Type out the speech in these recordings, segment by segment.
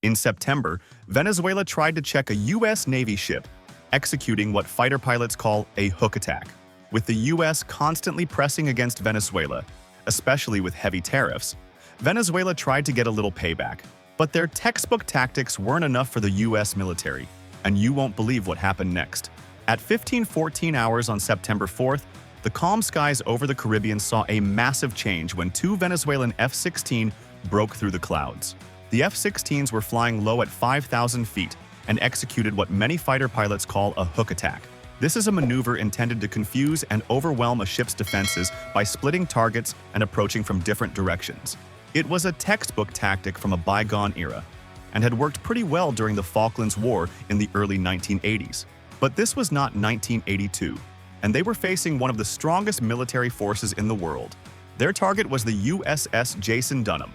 In September, Venezuela tried to check a U.S. Navy ship, executing what fighter pilots call a hook attack. With the U.S. constantly pressing against Venezuela, especially with heavy tariffs, Venezuela tried to get a little payback. But their textbook tactics weren't enough for the U.S. military, and you won't believe what happened next. At 15:14 hours on September 4th, the calm skies over the Caribbean saw a massive change when two Venezuelan F-16 broke through the clouds. The F-16s were flying low at 5,000 feet and executed what many fighter pilots call a hook attack. This is a maneuver intended to confuse and overwhelm a ship's defenses by splitting targets and approaching from different directions. It was a textbook tactic from a bygone era and had worked pretty well during the Falklands War in the early 1980s. But this was not 1982, and they were facing one of the strongest military forces in the world. Their target was the USS Jason Dunham,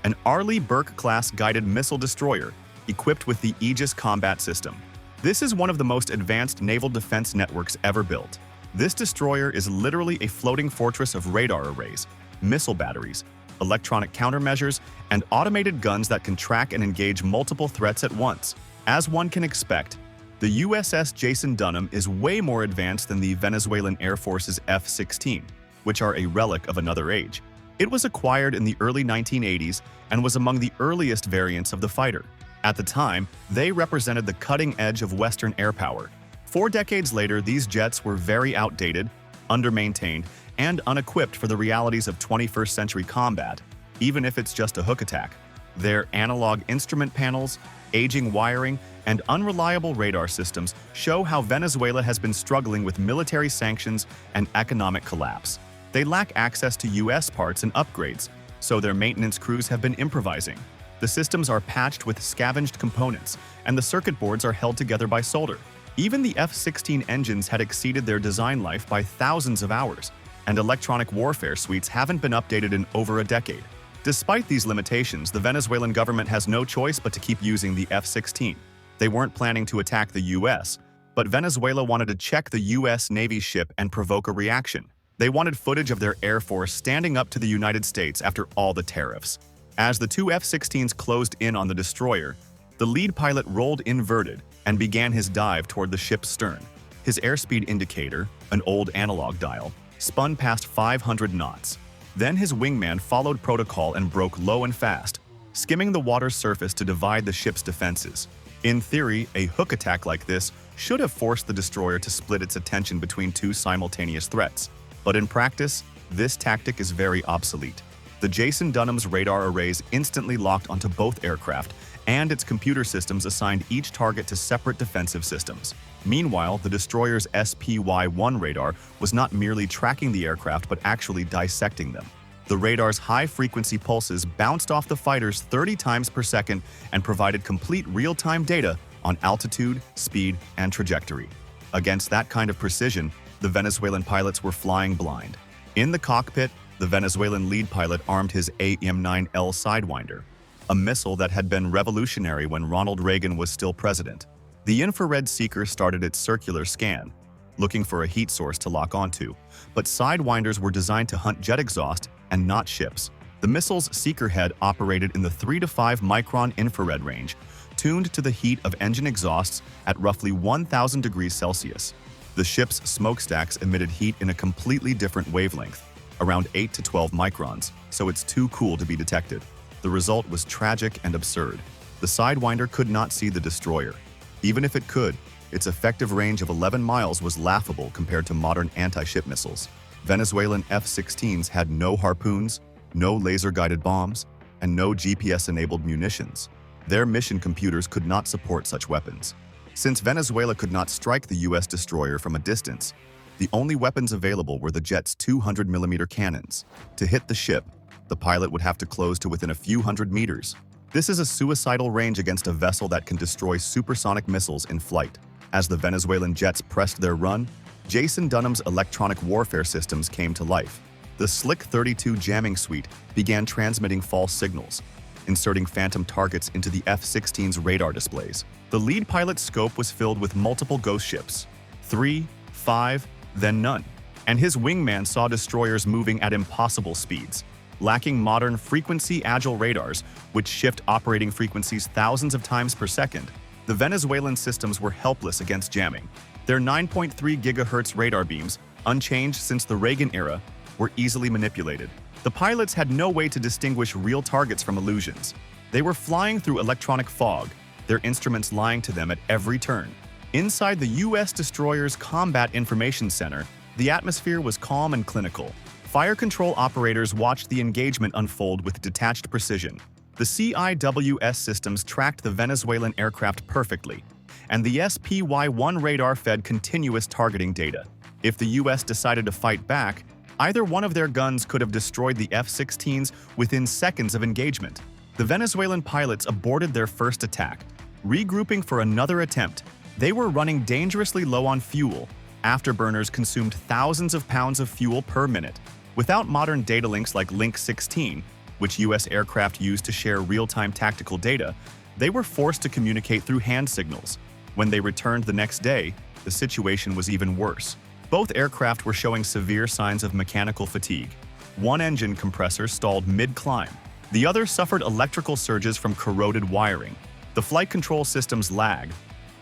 an Arleigh Burke-class guided missile destroyer equipped with the Aegis combat system. This is one of the most advanced naval defense networks ever built. This destroyer is literally a floating fortress of radar arrays, missile batteries, electronic countermeasures, and automated guns that can track and engage multiple threats at once. As one can expect, the USS Jason Dunham is way more advanced than the Venezuelan Air Force's F-16, which are a relic of another age. It was acquired in the early 1980s and was among the earliest variants of the fighter. At the time, they represented the cutting edge of Western air power. 4 decades later, these jets were very outdated, under-maintained, and unequipped for the realities of 21st century combat, even if it's just a hook attack. Their analog instrument panels, aging wiring, and unreliable radar systems show how Venezuela has been struggling with military sanctions and economic collapse. They lack access to U.S. parts and upgrades, so their maintenance crews have been improvising. The systems are patched with scavenged components, and the circuit boards are held together by solder. Even the F-16 engines had exceeded their design life by thousands of hours, and electronic warfare suites haven't been updated in over a decade. Despite these limitations, the Venezuelan government has no choice but to keep using the F-16. They weren't planning to attack the U.S., but Venezuela wanted to check the U.S. Navy ship and provoke a reaction. They wanted footage of their Air Force standing up to the United States after all the tariffs. As the two F-16s closed in on the destroyer, the lead pilot rolled inverted and began his dive toward the ship's stern. His airspeed indicator, an old analog dial, spun past 500 knots. Then his wingman followed protocol and broke low and fast, skimming the water's surface to divide the ship's defenses. In theory, a hook attack like this should have forced the destroyer to split its attention between two simultaneous threats. But in practice, this tactic is very obsolete. The Jason Dunham's radar arrays instantly locked onto both aircraft, and its computer systems assigned each target to separate defensive systems. Meanwhile, the destroyer's SPY-1 radar was not merely tracking the aircraft but actually dissecting them. The radar's high-frequency pulses bounced off the fighters 30 times per second and provided complete real-time data on altitude, speed, and trajectory. Against that kind of precision, the Venezuelan pilots were flying blind. In the cockpit, the Venezuelan lead pilot armed his AIM-9L Sidewinder, a missile that had been revolutionary when Ronald Reagan was still president. The infrared seeker started its circular scan, looking for a heat source to lock onto, but Sidewinders were designed to hunt jet exhaust and not ships. The missile's seeker head operated in the 3 to 5 micron infrared range, tuned to the heat of engine exhausts at roughly 1,000 degrees Celsius. The ship's smokestacks emitted heat in a completely different wavelength, around 8 to 12 microns, so it's too cool to be detected. The result was tragic and absurd. The Sidewinder could not see the destroyer. Even if it could, its effective range of 11 miles was laughable compared to modern anti-ship missiles. Venezuelan F-16s had no harpoons, no laser-guided bombs, and no GPS-enabled munitions. Their mission computers could not support such weapons. Since Venezuela could not strike the U.S. destroyer from a distance, the only weapons available were the jet's 200mm cannons. To hit the ship, the pilot would have to close to within a few hundred meters. This is a suicidal range against a vessel that can destroy supersonic missiles in flight. As the Venezuelan jets pressed their run, Jason Dunham's electronic warfare systems came to life. The Slick 32 jamming suite began transmitting false signals, inserting phantom targets into the F-16's radar displays. The lead pilot's scope was filled with multiple ghost ships, 3, 5, then none, and his wingman saw destroyers moving at impossible speeds. Lacking modern frequency-agile radars, which shift operating frequencies thousands of times per second, the Venezuelan systems were helpless against jamming. Their 9.3 GHz radar beams, unchanged since the Reagan era, were easily manipulated. The pilots had no way to distinguish real targets from illusions. They were flying through electronic fog, their instruments lying to them at every turn. Inside the U.S. destroyer's Combat Information Center, the atmosphere was calm and clinical. Fire control operators watched the engagement unfold with detached precision. The CIWS systems tracked the Venezuelan aircraft perfectly, and the SPY-1 radar fed continuous targeting data. If the U.S. decided to fight back, either one of their guns could have destroyed the F-16s within seconds of engagement. The Venezuelan pilots aborted their first attack. Regrouping for another attempt, they were running dangerously low on fuel. Afterburners consumed thousands of pounds of fuel per minute. Without modern data links like Link 16, which U.S. aircraft used to share real-time tactical data, they were forced to communicate through hand signals. When they returned the next day, the situation was even worse. Both aircraft were showing severe signs of mechanical fatigue. One engine compressor stalled mid-climb. The other suffered electrical surges from corroded wiring. The flight control systems lagged.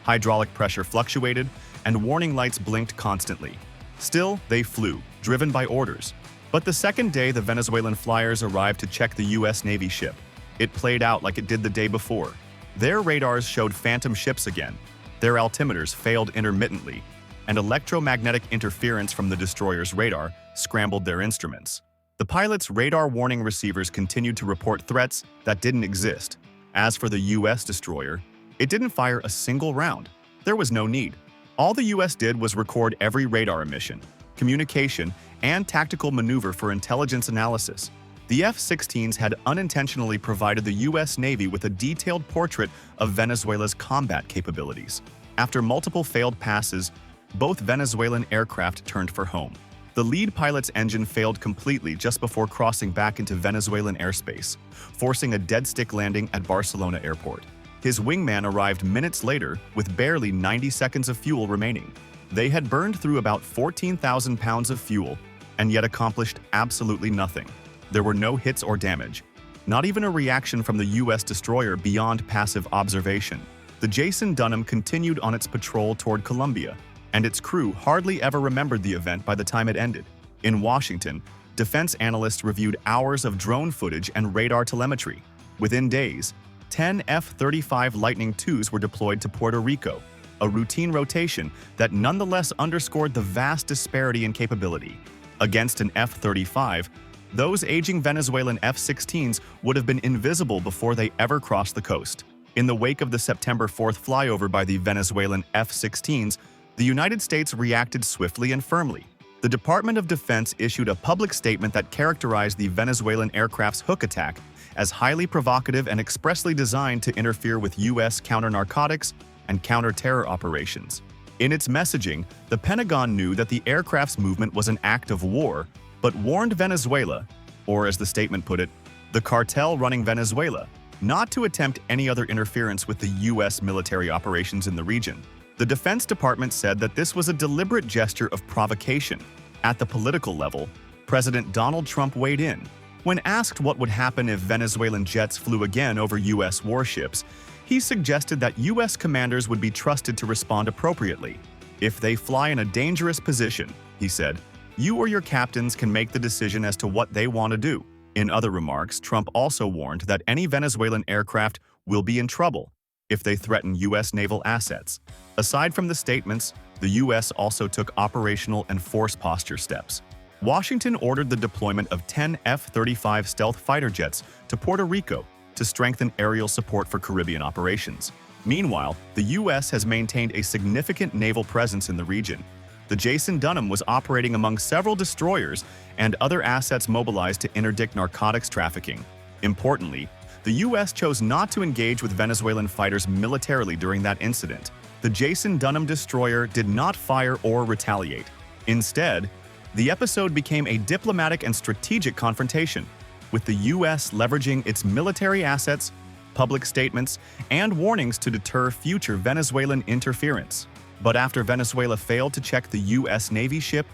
Hydraulic pressure fluctuated, and warning lights blinked constantly. Still, they flew, driven by orders. But the second day, the Venezuelan flyers arrived to check the U.S. Navy ship. It played out like it did the day before. Their radars showed phantom ships again. Their altimeters failed intermittently, and electromagnetic interference from the destroyer's radar scrambled their instruments. The pilots' radar warning receivers continued to report threats that didn't exist. As for the U.S. destroyer, it didn't fire a single round. There was no need. All the U.S. did was record every radar emission, communication, and tactical maneuver for intelligence analysis. The F-16s had unintentionally provided the U.S. Navy with a detailed portrait of Venezuela's combat capabilities. After multiple failed passes, both Venezuelan aircraft turned for home. The lead pilot's engine failed completely just before crossing back into Venezuelan airspace, forcing a dead-stick landing at Barcelona airport. His wingman arrived minutes later with barely 90 seconds of fuel remaining. They had burned through about 14,000 pounds of fuel and yet accomplished absolutely nothing. There were no hits or damage, not even a reaction from the U.S. destroyer beyond passive observation. The Jason Dunham continued on its patrol toward Colombia, and its crew hardly ever remembered the event by the time it ended. In Washington, defense analysts reviewed hours of drone footage and radar telemetry. Within days, 10 F-35 Lightning IIs were deployed to Puerto Rico, a routine rotation that nonetheless underscored the vast disparity in capability. Against an F-35, those aging Venezuelan F-16s would have been invisible before they ever crossed the coast. In the wake of the September 4th flyover by the Venezuelan F-16s, the United States reacted swiftly and firmly. The Department of Defense issued a public statement that characterized the Venezuelan aircraft's hook attack as highly provocative and expressly designed to interfere with U.S. counter-narcotics and counter-terror operations. In its messaging, the Pentagon knew that the aircraft's movement was an act of war, but warned Venezuela, or as the statement put it, the cartel running Venezuela, not to attempt any other interference with the U.S. military operations in the region. The Defense Department said that this was a deliberate gesture of provocation. At the political level, President Donald Trump weighed in. When asked what would happen if Venezuelan jets flew again over U.S. warships, he suggested that U.S. commanders would be trusted to respond appropriately. If they fly in a dangerous position, he said, you or your captains can make the decision as to what they want to do. In other remarks, Trump also warned that any Venezuelan aircraft will be in trouble if they threaten U.S. naval assets. Aside from the statements, the U.S. also took operational and force posture steps. Washington ordered the deployment of 10 F-35 stealth fighter jets to Puerto Rico to strengthen aerial support for Caribbean operations. Meanwhile, the U.S. has maintained a significant naval presence in the region. The Jason Dunham was operating among several destroyers and other assets mobilized to interdict narcotics trafficking. Importantly, the U.S. chose not to engage with Venezuelan fighters militarily during that incident. The Jason Dunham destroyer did not fire or retaliate. Instead, the episode became a diplomatic and strategic confrontation, with the U.S. leveraging its military assets, public statements, and warnings to deter future Venezuelan interference. But after Venezuela failed to check the U.S. Navy ship,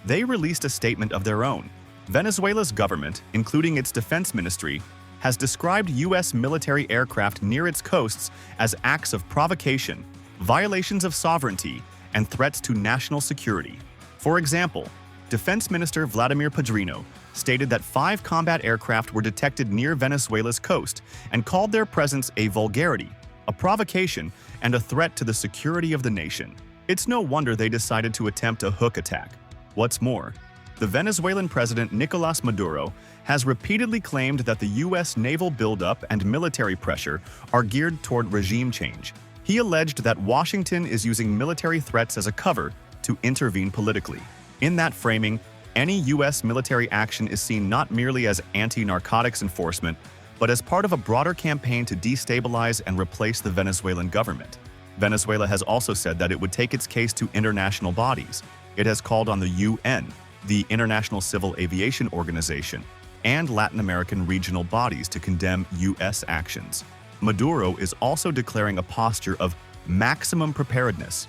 they released a statement of their own. Venezuela's government, including its defense ministry, has described U.S. military aircraft near its coasts as acts of provocation, violations of sovereignty, and threats to national security. For example, Defense Minister Vladimir Padrino stated that 5 combat aircraft were detected near Venezuela's coast and called their presence a vulgarity, a provocation, and a threat to the security of the nation. It's no wonder they decided to attempt a hook attack. What's more, the Venezuelan president Nicolas Maduro has repeatedly claimed that the U.S. naval buildup and military pressure are geared toward regime change. He alleged that Washington is using military threats as a cover to intervene politically. In that framing, any U.S. military action is seen not merely as anti-narcotics enforcement, but as part of a broader campaign to destabilize and replace the Venezuelan government. Venezuela has also said that it would take its case to international bodies. It has called on the UN, the International Civil Aviation Organization, and Latin American regional bodies to condemn U.S. actions. Maduro is also declaring a posture of maximum preparedness,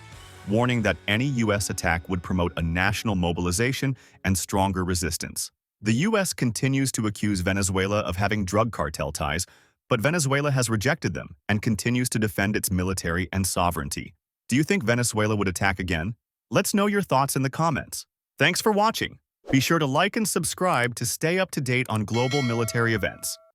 warning that any U.S. attack would promote a national mobilization and stronger resistance. The U.S. continues to accuse Venezuela of having drug cartel ties, but Venezuela has rejected them and continues to defend its military and sovereignty. Do you think Venezuela would attack again? Let's know your thoughts in the comments. Thanks for watching. Be sure to like and subscribe to stay up to date on global military events.